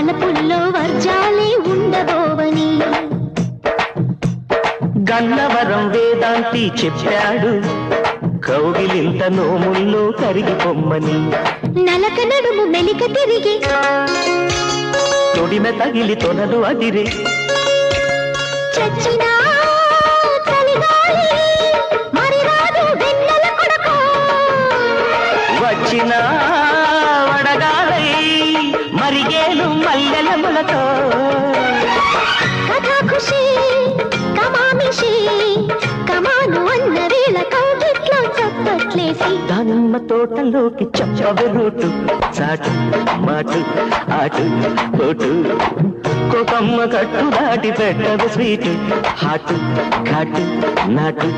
వలపుల్లో వర్జాలే ఉండబోవని గన్నవరం వేదాంతి చెప్పాడు కౌగిలింత నోముల్లో కరిగిపోమ్మని నలక నడుము మెలిక తిరిగి తొడిమె తగిలి తొనలు అదిరే చచ్చినా చలిగాలి మరి రాదు వెన్నెల కొడకు వచ్చిన వడగాలై మరిగేలు మల్లెల మొలతో కథ ఖుషి కమామిషి కమాను అన్న వేళ కౌగిట్లో చప్పట్లేసి దానిమ్మ తోటలోకి చెప్పవెరుటు చాటు మాటు ఆటు పోటు కోకమ్మ కట్టు దాటి పెట్టదు స్వీటు హాటు ఘాటు నాటు